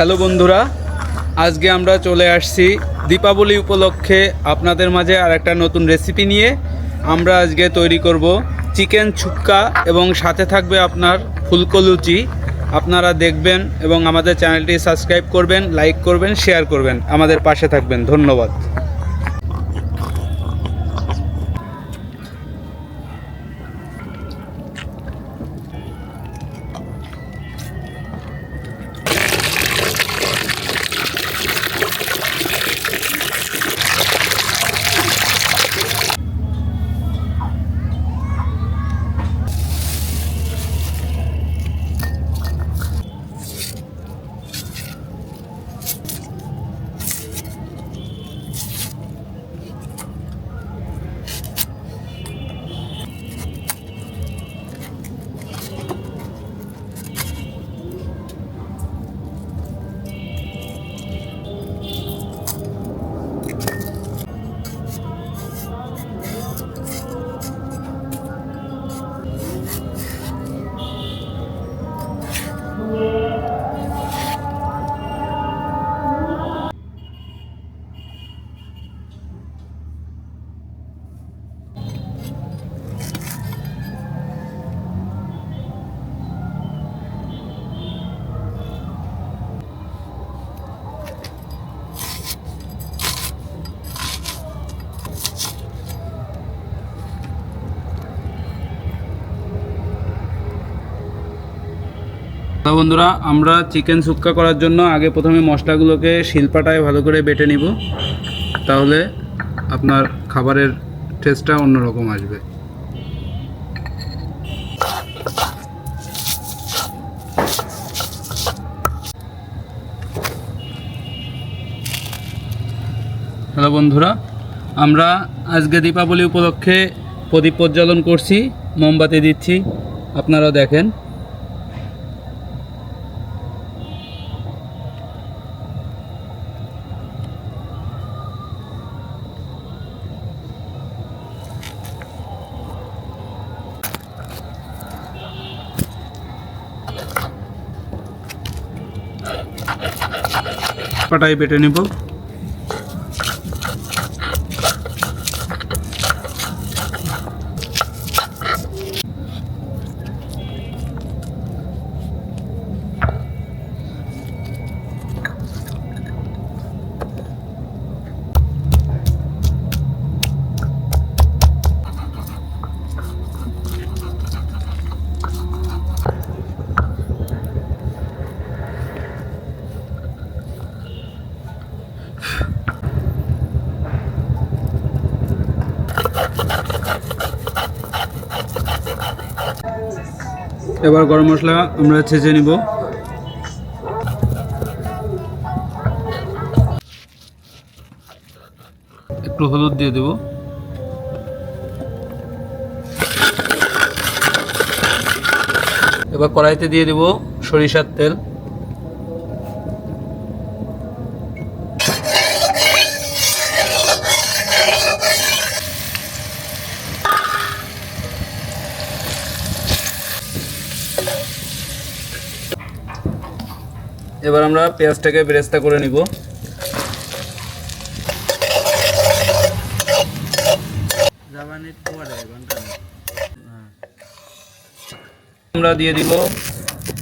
Hello বন্ধুরা, আজকে আমরা চলে আসছি দীপাবলি উপলক্ষে আপনাদের মাঝে আর একটা নতুন রেসিপি নিয়ে। আমরা আজকে তৈরি করব চিকেন ছুক্কা এবং সাথে থাকবে আপনার ফুলকো লুচি। আপনারা দেখবেন এবং আমাদের চ্যানেলটি সাবস্ক্রাইব করবেন, লাইক করবেন, শেয়ার করবেন, আমাদের পাশে থাকবেন। ধন্যবাদ। বন্ধুরা, আমরা চিকেন সুক্কা করার জন্য আগে প্রথমে মশলাগুলোকে শিলপাটায় ভালো করে বেটে নিব, তাহলে আপনার খাবারের টেস্টটা অন্যরকম আসবে। হ্যালো বন্ধুরা, আমরা আজকে দীপাবলি উপলক্ষে প্রদীপ প্রজ্বলন করছি, মোমবাতি দিচ্ছি, আপনারা দেখেন। পাটায় বেটে নেব। এবার গরম মশলা আমরা ছেঁচে নিব। একটু হলুদ দিয়ে দেব। এবার কড়াইতে দিয়ে দেব সরিষার তেল। এবার আমরা পেঁয়াজটাকে বেরেস্তা করে নিব। আমরা দিয়ে দিব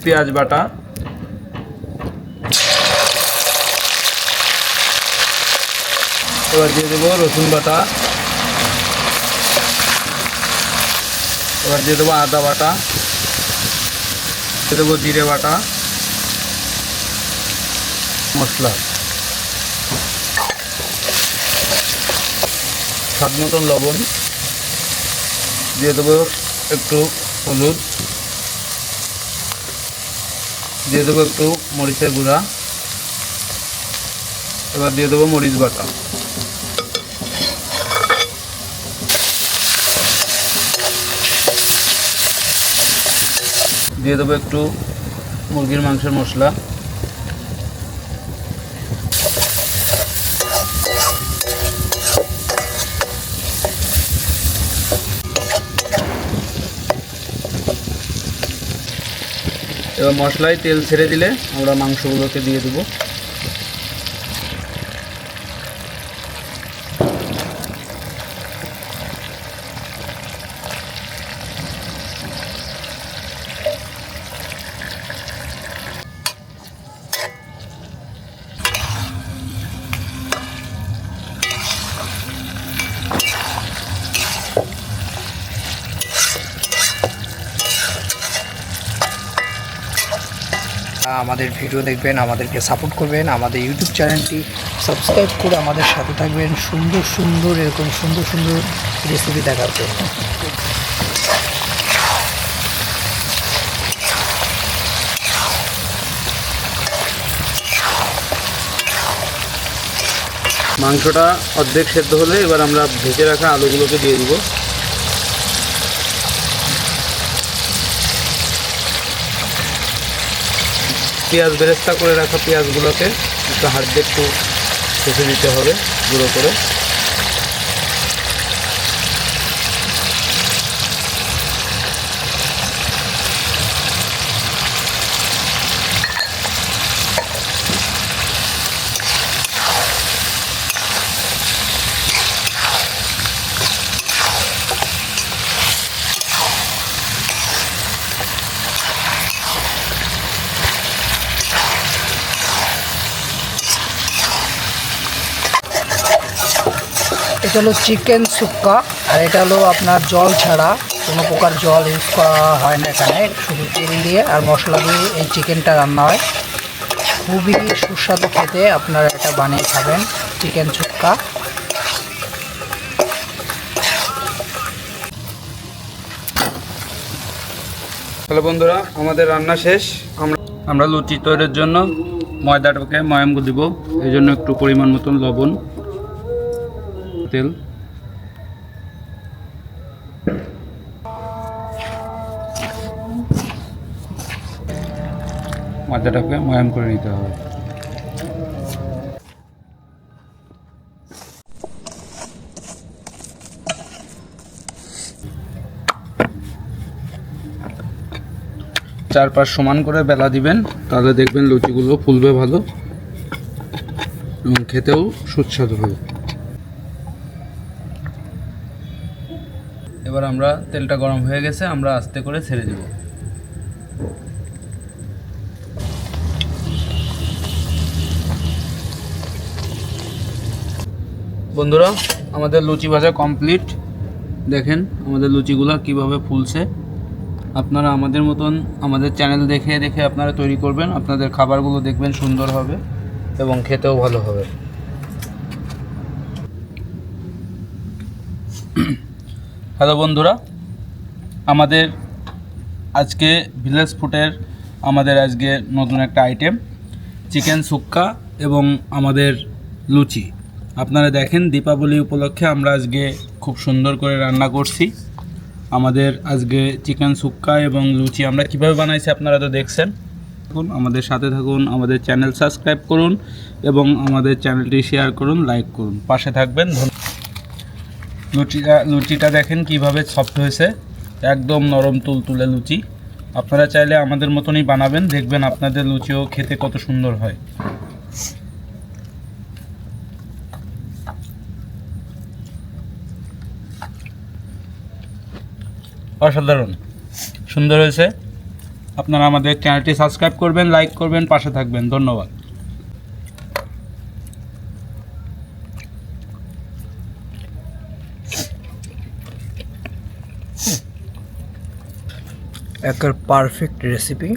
পেঁয়াজ বাটা। এবার দিয়ে দেব রসুন বাটা। এবার দিয়ে দেবো আদা বাটা, দিয়ে দেবো জিরে বাটা, মশলা, স্বাদ মতন লবণ, দিয়ে দেবো একটু হলুদ, দিয়ে দেবো একটু মরিচের গুঁড়া। এবার দিয়ে দেবো মরিচ বাটা। দিয়ে দেবো একটু মুরগির মাংসের মশলা। এবার মশলায় তেল ছেড়ে দিলে আমরা মাংসগুলোকে দিয়ে দেবো। আমাদের ভিডিও দেখবেন, আমাদেরকে সাপোর্ট করবেন, আমাদের ইউটিউব চ্যানেলটি সাবস্ক্রাইব করে আমাদের সাথে থাকবেন সুন্দর সুন্দর এরকম সুন্দর সুন্দর রেসিপি দেখার জন্য। মাংসটা অর্ধেক সেদ্ধ হলে এবার আমরা ভেজে রাখা আলুগুলোকে দিয়ে দিব। পেঁয়াজ বেরেস্তা করে রাখা পেঁয়াজগুলোকে একটু হাত দিয়ে একটু ভেজে দিতে হবে গুঁড়ো করে। এটা হলো চিকেন সুক্কা, আর এটা হলো আপনার জল ছাড়া, কোনো প্রকার জল ইউজ করা হয় না এখানে, শুধু তেল দিয়ে আর মশলা দিয়ে এই চিকেনটা রান্না হয়। খুবই সুস্বাদু খেতে, আপনারা এটা বানিয়ে খাবেন চিকেন সুক্কা। হ্যালো বন্ধুরা, আমাদের রান্না শেষ। আমরা লুচি তৈরির জন্য ময়দাটাকে ময়াম দিব। এই জন্য একটু পরিমাণ মতন লবণ, তেল, ময়দাটাকে ময়াম করে নিতে হবে। চারপাশ সমান করে বেলা দিবেন, তাহলে দেখবেন লুচিগুলো ফুলবে ভালো এবং খেতেও সুস্বাদু হবে। এবার আমরা তেলটা গরম হয়ে গেছে, আমরা আস্তে করে ছেড়ে দেব। বন্ধুরা, আমাদের লুচি ভাজা কমপ্লিট। দেখেন আমাদের লুচিগুলো কিভাবে ফুলছে। আপনারা আমাদের মতন আমাদের চ্যানেল দেখে দেখে আপনারা তৈরি করবেন, আপনাদের খাবারগুলো দেখবেন সুন্দর হবে এবং খেতেও ভালো হবে। হ্যালো বন্ধুরা, আমাদের আজকে ভিলেজ ফুডের আমাদের আজকে নতুন একটা আইটেম চিকেন সুক্কা এবং আমাদের লুচি। আপনারা দেখেন দীপাবলি উপলক্ষে আমরা আজকে খুব সুন্দর করে রান্না করছি। আমাদের আজকে চিকেন সুক্কা এবং লুচি আমরা কিভাবে বানাইছি আপনারা তো দেখছেন। আমাদের সাথে থাকুন, আমাদের চ্যানেল সাবস্ক্রাইব করুন এবং আমাদের চ্যানেলটি শেয়ার করুন, লাইক করুন, পাশে থাকবেন। লুচিটা দেখেন কিভাবে সফট হয়েছে, একদম নরম তুলতুলে লুচি। আপনারা চাইলে আমাদের মতনই বানাবেন, দেখবেন আপনাদের লুচিও খেতে কত সুন্দর হয়। অসাধারণ সুন্দর হয়েছে। আপনারা আমাদের চ্যানেলটি সাবস্ক্রাইব করবেন, লাইক করবেন, পাশে থাকবেন। ধন্যবাদ। একটা পারফেক্ট রেসিপি,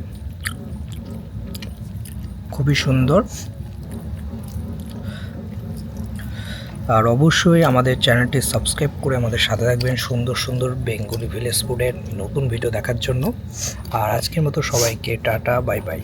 খুবই সুন্দর। আর অবশ্যই আমাদের চ্যানেলটি সাবস্ক্রাইব করে আমাদের সাথে থাকবেন সুন্দর সুন্দর বেঙ্গলি ভিলেজ ফুডের নতুন ভিডিও দেখার জন্য। আর আজকের মতো সবাইকে টাটা, বাই বাই।